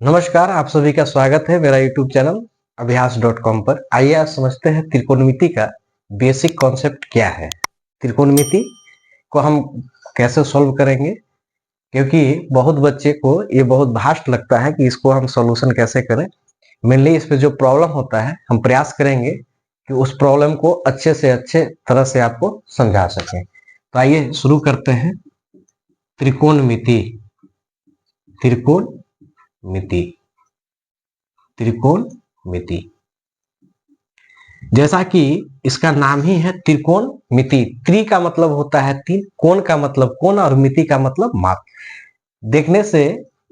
नमस्कार, आप सभी का स्वागत है मेरा यूट्यूब चैनल अभ्यास.com पर। आइए आज समझते हैं त्रिकोणमिति का बेसिक कॉन्सेप्ट क्या है। त्रिकोणमिति को हम कैसे सॉल्व करेंगे, क्योंकि बहुत बच्चे को ये बहुत भास्ट लगता है कि इसको हम सॉल्यूशन कैसे करें। मेनली इस पे जो प्रॉब्लम होता है हम प्रयास करेंगे कि उस प्रॉब्लम को अच्छे से अच्छे तरह से आपको समझा सकें। तो आइए शुरू करते हैं। त्रिकोणमिति त्रिकोणमिति त्रिकोणमिति जैसा कि इसका नाम ही है त्रिकोणमिति। त्रि का मतलब होता है तीन, कोण का मतलब कोण और मिति का मतलब माप। देखने से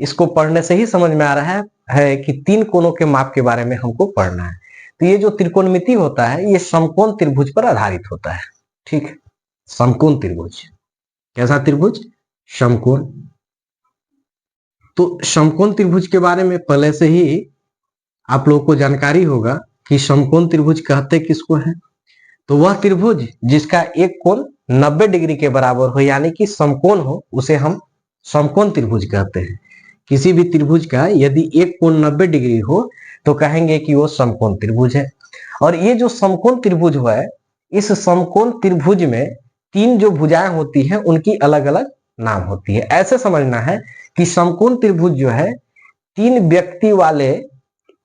इसको पढ़ने से ही समझ में आ रहा है कि तीन कोणों के माप के बारे में हमको पढ़ना है। तो ये जो त्रिकोणमिति होता है ये समकोण त्रिभुज पर आधारित होता है। ठीक है, समकोण त्रिभुज। कैसा त्रिभुज? समकोण। तो समकोण त्रिभुज के बारे में पहले से ही आप लोगों को जानकारी होगा कि समकोण त्रिभुज कहते किसको है। तो वह त्रिभुज जिसका एक कोण 90 डिग्री के बराबर हो, यानी कि समकोण हो, उसे हम समकोण त्रिभुज कहते हैं। किसी भी त्रिभुज का यदि एक कोण 90 डिग्री हो तो कहेंगे कि वो समकोण त्रिभुज है। और ये जो समकोण त्रिभुज हुआ है, इस समकोण त्रिभुज में तीन जो भुजाएं होती हैं उनकी अलग अलग नाम होती है। ऐसे समझना है कि समकोण त्रिभुज जो है तीन व्यक्ति वाले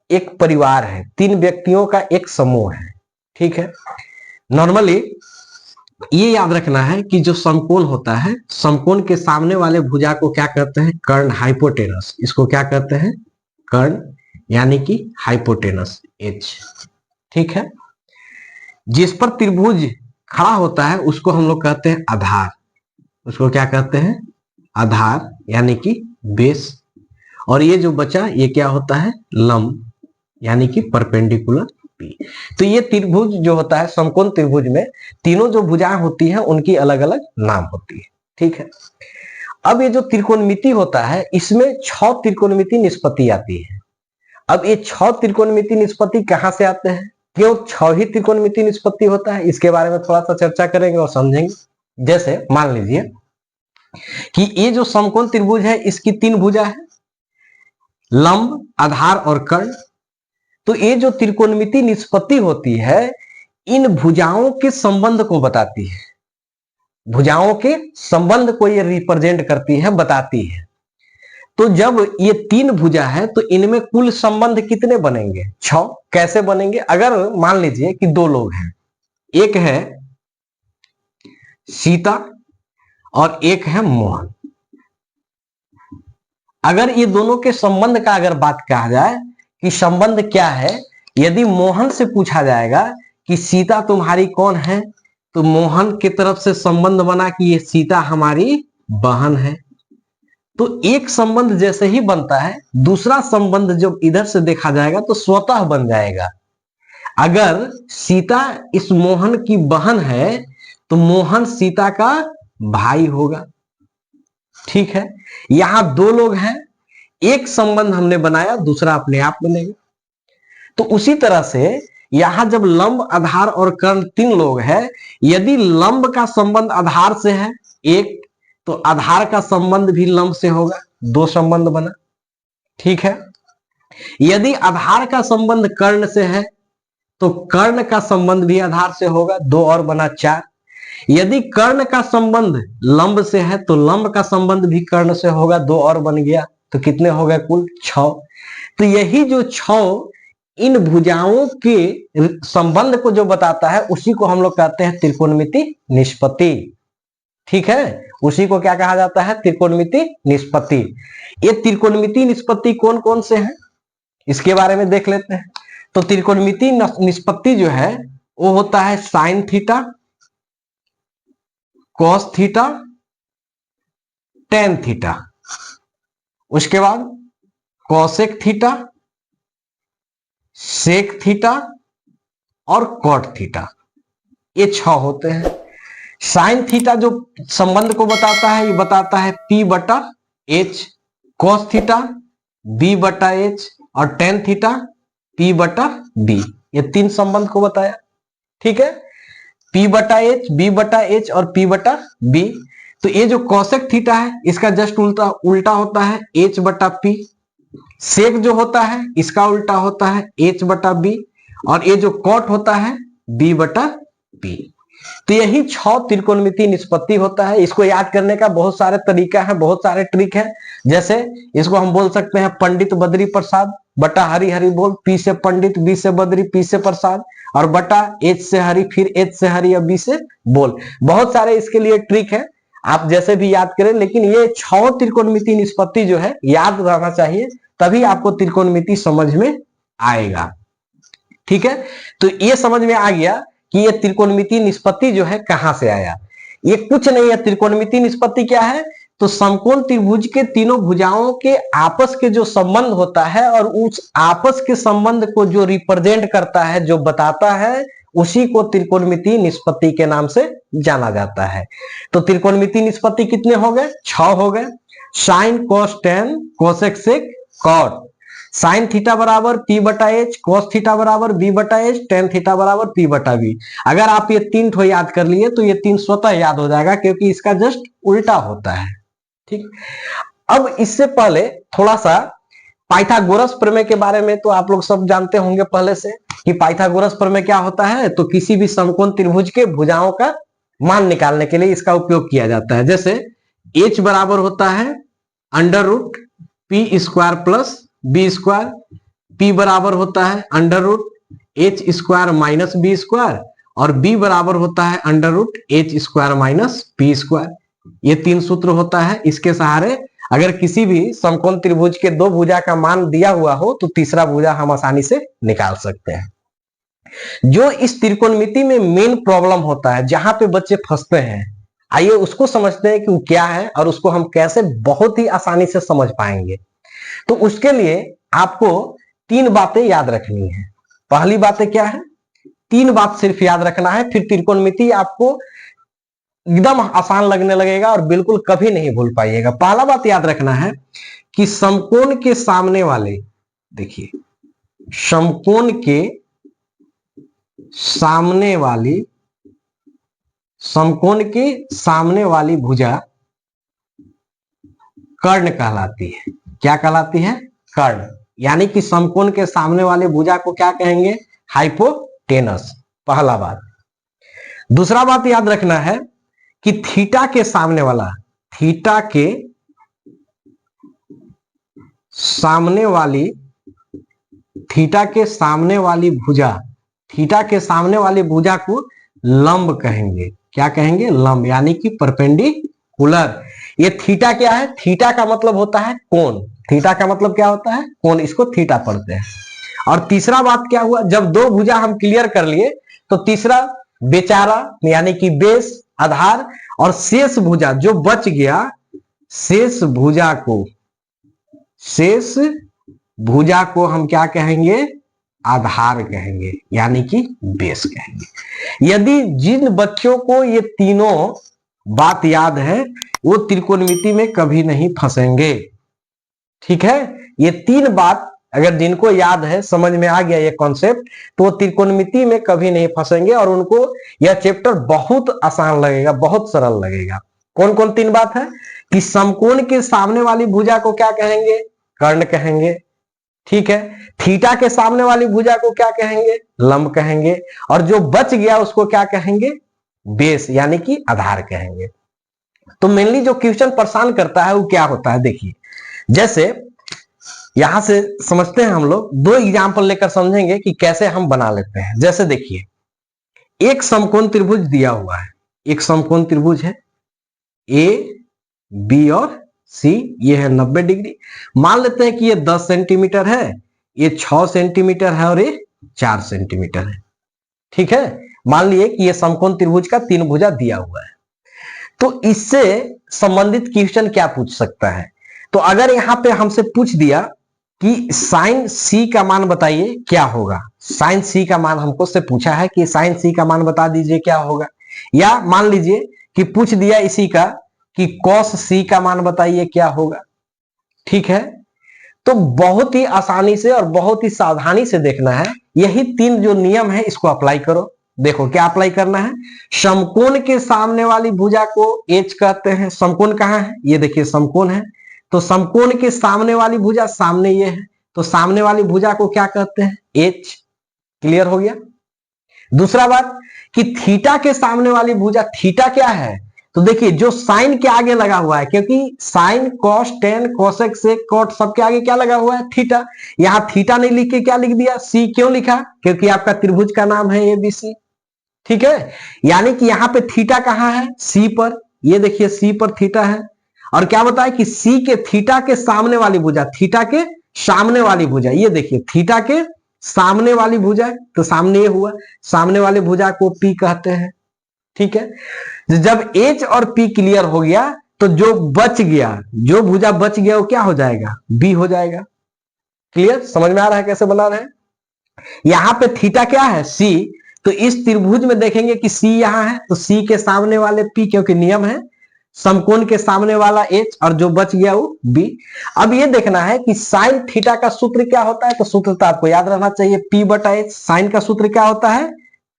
एक परिवार है, तीन व्यक्तियों का एक समूह है। ठीक है, नॉर्मली ये याद रखना है कि जो समकोण होता है, समकोण के सामने वाले भुजा को क्या कहते हैं? कर्ण, हाइपोटेनस। इसको क्या कहते हैं? कर्ण, यानी कि हाइपोटेनस एच। ठीक है, जिस पर त्रिभुज खड़ा होता है उसको हम लोग कहते हैं आधार। उसको क्या कहते हैं? आधार, यानी कि बेस। और ये जो बचा ये क्या होता है? लंब, यानी कि परपेंडिकुलर पी। तो ये त्रिभुज जो होता है, समकोण त्रिभुज में तीनों जो भुजाएं होती हैं उनकी अलग अलग नाम होती है। ठीक है, अब ये जो त्रिकोणमिति होता है इसमें 6 त्रिकोणमिति निष्पत्ति आती है। अब ये 6 त्रिकोणमिति निष्पत्ति कहां से आते हैं, क्यों 6 ही त्रिकोणमिति निष्पत्ति होता है, इसके बारे में थोड़ा सा चर्चा करेंगे और समझेंगे। जैसे मान लीजिए कि ये जो समकोण त्रिभुज है इसकी 3 भुजा है, लंब, आधार और कर्ण। तो ये जो त्रिकोणमिति निष्पत्ति होती है इन भुजाओं के संबंध को बताती है। भुजाओं के संबंध को ये रिप्रेजेंट करती है, बताती है। तो जब ये 3 भुजा है तो इनमें कुल संबंध कितने बनेंगे? 6। कैसे बनेंगे? अगर मान लीजिए कि 2 लोग हैं, एक है सीता और एक है मोहन। अगर ये दोनों के संबंध का अगर बात कहा जाए कि संबंध क्या है, यदि मोहन से पूछा जाएगा कि सीता तुम्हारी कौन है, तो मोहन की तरफ से संबंध बना कि ये सीता हमारी बहन है। तो एक संबंध जैसे ही बनता है दूसरा संबंध जब इधर से देखा जाएगा तो स्वतः बन जाएगा। अगर सीता इस मोहन की बहन है तो मोहन सीता का भाई होगा। ठीक है, यहां 2 लोग हैं, एक संबंध हमने बनाया, दूसरा अपने आप बनेगा। तो उसी तरह से यहां जब लंब, आधार और कर्ण 3 लोग हैं, यदि लंब का संबंध आधार से है एक, तो आधार का संबंध भी लंब से होगा, 2 संबंध बना। ठीक है, यदि आधार का संबंध कर्ण से है तो कर्ण का संबंध भी आधार से होगा, 2 और बना 4। यदि कर्ण का संबंध लंब से है तो लंब का संबंध भी कर्ण से होगा, 2 और बन गया, तो कितने हो गए? कुल 6। तो यही जो 6 इन भुजाओं के संबंध को जो बताता है उसी को हम लोग कहते हैं त्रिकोणमिति निष्पत्ति। ठीक है, उसी को क्या कहा जाता है? त्रिकोणमिति निष्पत्ति। ये त्रिकोणमिति निष्पत्ति कौन कौन से हैं इसके बारे में देख लेते हैं। तो त्रिकोणमिति निष्पत्ति जो है वो होता है sine theta, cos theta, tan theta, उसके बाद कॉसेक थीटा, सेक थीटा और कॉट थीटा। ये 6 होते हैं। साइन थीटा जो संबंध को बताता है ये बताता है P बटा H, कॉस थीटा B बटा H और टेन थीटा P बटा B। ये 3 संबंध को बताया। ठीक है, P बटा H, B बटा H और P बटा B। तो ये जो कॉसेक थीटा है इसका जस्ट उल्टा होता है H बटा P। सेक जो होता है इसका उल्टा होता है H बटा बी, और ये जो कॉट होता है B बटा बी। तो यही 6 त्रिकोणमितीय निष्पत्ति होता है। इसको याद करने का बहुत सारे तरीका है, बहुत सारे ट्रिक है। जैसे इसको हम बोल सकते हैं पंडित बद्री प्रसाद बटा हरि हरि बोल, P से पंडित, B से बद्री, P से प्रसाद, और बटा H से हरि, फिर H से हरि या B से बोल। बहुत सारे इसके लिए ट्रिक है, आप जैसे भी याद करें, लेकिन ये 6 त्रिकोणमितीय निष्पत्ति जो है याद रहना चाहिए, तभी आपको त्रिकोणमिति समझ में आएगा। ठीक है, तो ये समझ में आ गया कि ये त्रिकोणमितीय निष्पत्ति जो है कहां से आया। ये कुछ नहीं है, त्रिकोणमितीय निष्पत्ति क्या है, तो समकोण त्रिभुज के तीनों भुजाओं के आपस के जो संबंध होता है और उस आपस के संबंध को जो रिप्रेजेंट करता है, जो बताता है, उसी को त्रिकोणमितीय निष्पत्ति के नाम से जाना जाता है। तो त्रिकोणमितीय निष्पत्ति कितने हो गए, 6 हो गए। Sine cos tan cosec sec cot, sine theta बराबर P बटा H, कोस थीटा बराबर B बटा H, टेन थीटा बराबर P बटा B। अगर आप ये 3 ठो याद कर लिए तो ये 3 स्वतः याद हो जाएगा, क्योंकि इसका जस्ट उल्टा होता है। ठीक, अब इससे पहले थोड़ा सा पाइथागोरस प्रमेय के बारे में तो आप लोग सब जानते होंगे पहले से, कि पाइथागोरस प्रमेय क्या होता है। तो किसी भी समकोण त्रिभुज के भुजाओं का मान निकालने के लिए इसका उपयोग किया जाता है। जैसे H बराबर होता है under root P square plus B square, P बराबर होता है under root H square minus B square, और B बराबर होता है under root H square minus P square. ये 3 सूत्र होता है। इसके सहारे अगर किसी भी समकोण त्रिभुज के 2 भुजा का मान दिया हुआ हो तो तीसरा भुजा हम आसानी से निकाल सकते हैं। जो इस त्रिकोणमिति में मेन प्रॉब्लम होता है, जहां पे बच्चे फंसते हैं, आइए उसको समझते हैं कि वो क्या है और उसको हम कैसे बहुत ही आसानी से समझ पाएंगे। तो उसके लिए आपको 3 बातें याद रखनी है। पहली बातें क्या है, 3 बात सिर्फ याद रखना है, फिर त्रिकोणमिति आपको एकदम आसान लगने लगेगा और बिल्कुल कभी नहीं भूल पाइएगा। पहला बात याद रखना है कि समकोण के सामने वाले, देखिए समकोण के सामने वाली, समकोण के सामने वाली भुजा कर्ण कहलाती है। क्या कहलाती है, कर्ण। यानी कि समकोण के सामने वाले भुजा को क्या कहेंगे, हाइपोटेनस। पहला बात। दूसरा बात याद रखना है कि थीटा के सामने वाला, थीटा के सामने वाली, थीटा के सामने वाली भुजा, थीटा के सामने वाली भुजा को लंब कहेंगे। क्या कहेंगे, लंब, यानी कि परपेंडिकुलर। ये थीटा क्या है, थीटा का मतलब होता है कोण। थीटा का मतलब क्या होता है, कोण, इसको थीटा पढ़ते हैं। और तीसरा बात क्या हुआ, जब 2 भुजा हम क्लियर कर लिए तो तीसरा बेचारा, यानी कि बेस, आधार, और शेष भुजा जो बच गया, शेष भुजा को, शेष भुजा को हम क्या कहेंगे, आधार कहेंगे, यानी कि बेस कहेंगे। यदि जिन बच्चों को ये तीनों बात याद है वो त्रिकोणमिति में कभी नहीं फंसेंगे। ठीक है, ये 3 बात अगर जिनको याद है, समझ में आ गया ये कॉन्सेप्ट, तो वो त्रिकोणमिति में कभी नहीं फंसेंगे और उनको यह चैप्टर बहुत आसान लगेगा, बहुत सरल लगेगा। कौन कौन 3 बात है कि समकोण के सामने वाली भुजा को क्या कहेंगे, कर्ण कहेंगे। ठीक है, थीटा के सामने वाली भुजा को क्या कहेंगे, लंब कहेंगे, और जो बच गया उसको क्या कहेंगे, बेस, यानी कि आधार कहेंगे। तो मेनली जो क्वेश्चन परेशान करता है वो क्या होता है, देखिए जैसे यहां से समझते हैं हम लोग, 2 एग्जांपल लेकर समझेंगे कि कैसे हम बना लेते हैं। जैसे देखिए एक समकोण त्रिभुज दिया हुआ है, एक समकोण त्रिभुज है ए बी और सी, ये है 90 डिग्री। मान लेते हैं कि ये 10 सेंटीमीटर है, ये 6 सेंटीमीटर है और ये 4 सेंटीमीटर है। ठीक है, मान लिए कि ये समकोण त्रिभुज का 3 भुजा दिया हुआ है। तो इससे संबंधित क्वेश्चन क्या पूछ सकता है, तो अगर यहां पे हमसे पूछ दिया कि साइन सी का मान बताइए क्या होगा, साइन सी का मान हमको से पूछा है कि साइन सी का मान बता दीजिए क्या होगा, या मान लीजिए कि पूछ दिया इसी का कि कॉस सी का मान बताइए क्या होगा। ठीक है, तो बहुत ही आसानी से और बहुत ही सावधानी से देखना है, यही 3 जो नियम है इसको अप्लाई करो। देखो क्या अप्लाई करना है, समकोण के सामने वाली भुजा को एच कहते हैं। समकोण कहां है, ये देखिए समकोण है, तो समकोण के सामने वाली भुजा सामने ये है, तो सामने वाली भुजा को क्या कहते हैं? एच। क्लियर हो गया। दूसरा बात कि थीटा के सामने वाली भुजा, थीटा क्या है? तो देखिए जो साइन के आगे लगा हुआ है, क्योंकि sine cos tan cosec sec cot सबके आगे क्या लगा हुआ है? थीटा। यहां थीटा नहीं लिख के क्या लिख दिया? सी। क्यों लिखा? क्योंकि आपका त्रिभुज का नाम है एबीसी। ठीक है, यानी कि यहां पे थीटा कहां है? सी पर। ये देखिए सी पर थीटा है। और क्या बताया कि सी के थीटा के सामने वाली भुजा, थीटा के सामने वाली भुजा, ये देखिए थीटा के सामने वाली भुजा, तो सामने ये हुआ, सामने वाली भुजा को पी कहते हैं। ठीक है, जब एच और पी क्लियर हो गया तो जो बच गया, जो भुजा बच गया वो क्या हो जाएगा? बी हो जाएगा। क्लियर? समझ में आ रहा है कैसे बना रहे हैं? यहां पे थीटा क्या है? सी। तो इस त्रिभुज में देखेंगे कि सी यहां है, तो सी के सामने वाले पी, क्योंकि नियम है समकोण के सामने वाला एच, और जो बच गया वो बी। अब ये देखना है कि साइन थीटा का सूत्र क्या होता है, तो सूत्र तो आपको याद रहना चाहिए, पी बटा एच। साइन का सूत्र क्या होता है?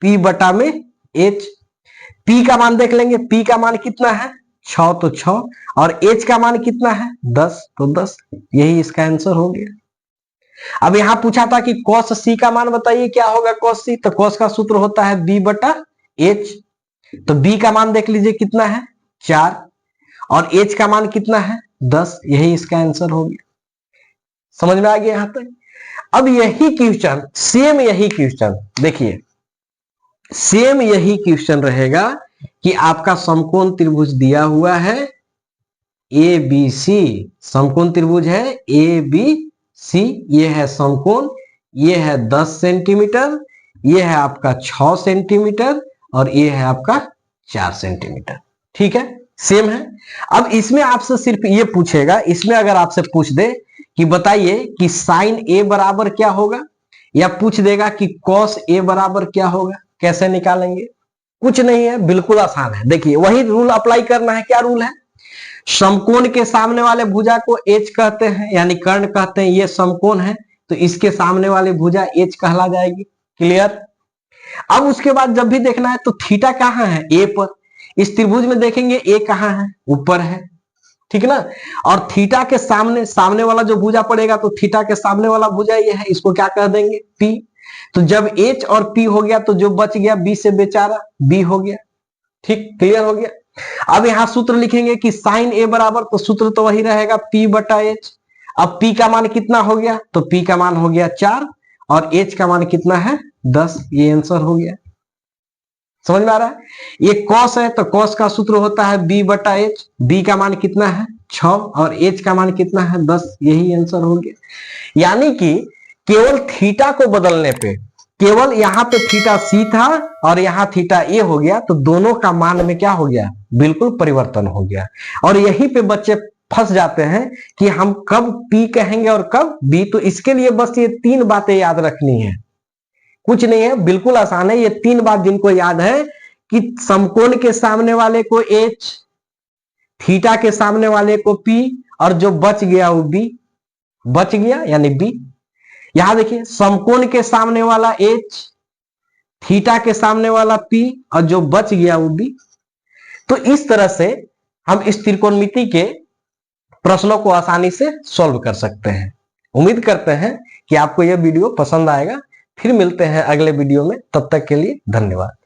पी बटा में एच। पी का मान देख लेंगे, पी का मान कितना है? 6, तो 6, और एच का मान कितना है? 10, तो 10। यही इसका आंसर हो गया। अब यहां पूछा था कि cos सी का मान बताइए क्या होगा cos सी, तो cos का सूत्र होता है b बटा एच। तो b का मान देख लीजिए कितना है? 4, और h का मान कितना है? 10। यही इसका आंसर हो गया। समझ में आ गया यहां तक? अब यही क्वेश्चन, सेम यही क्वेश्चन देखिए, सेम यही क्वेश्चन रहेगा कि आपका समकोण त्रिभुज दिया हुआ है ए बी सी, समकोण त्रिभुज है ए बी सी, ये है समकोण, ये है 10 सेंटीमीटर, ये है आपका 6 सेंटीमीटर, और ये है आपका 4 सेंटीमीटर। ठीक है, सेम है। अब इसमें आपसे सिर्फ ये पूछेगा, इसमें अगर आपसे पूछ दे कि बताइए कि साइन ए बराबर क्या होगा, या पूछ देगा कि कॉस ए बराबर क्या होगा, कैसे निकालेंगे? कुछ नहीं है, बिल्कुल आसान है। देखिए वही रूल अप्लाई करना है। क्या रूल है? समकोण के सामने वाले भुजा को एच कहते हैं, यानी कर्ण कहते हैं। ये समकोण है, तो इसके सामने वाली भुजा एच कहला जाएगी। क्लियर? अब उसके बाद जब भी देखना है तो थीटा कहां है? ए पर। इस त्रिभुज में देखेंगे ए कहां है? ऊपर है। ठीक ना? और थीटा के सामने, सामने वाला जो भुजा पड़ेगा, तो थीटा के सामने वाला भुजा ये है, इसको क्या कह देंगे? पी। तो जब एच और पी हो गया तो जो बच गया बी से बेचारा बी हो गया। ठीक, क्लियर हो गया। अब यहां सूत्र लिखेंगे कि साइन ए बराबर, तो सूत्र तो वही रहेगा पी बटा एच। अब पी का मान कितना हो गया? तो पी का मान हो गया 4, और एच का मान कितना है? 10। ये आंसर हो गया। समझ में आ रहा है? ये कॉस है, तो कॉस का सूत्र होता है बी बटा एच। बी का मान कितना है? 6, और एच का मान कितना है? 10। यही आंसर हो गया। यानी कि केवल थीटा को बदलने पे, केवल यहां पे थीटा सी था और यहां थीटा ए हो गया, तो दोनों का मान में क्या हो गया? बिल्कुल परिवर्तन हो गया। और यहीं पे बच्चे फंस जाते हैं कि हम कब पी कहेंगे और कब बी। तो इसके लिए बस ये 3 बातें याद रखनी है, कुछ नहीं है, बिल्कुल आसान है। ये 3 बात जिनको याद है कि समकोण के सामने वाले को एच, थीटा के सामने वाले को पी, और जो बच गया वो बी, बच गया यानी बी। यहां देखिए समकोण के सामने वाला एच, थीटा के सामने वाला पी, और जो बच गया वो बी। तो इस तरह से हम इस त्रिकोणमिति के प्रश्नों को आसानी से सॉल्व कर सकते हैं। उम्मीद करते हैं कि आपको यह वीडियो पसंद आएगा। फिर मिलते हैं अगले वीडियो में, तब तक के लिए धन्यवाद।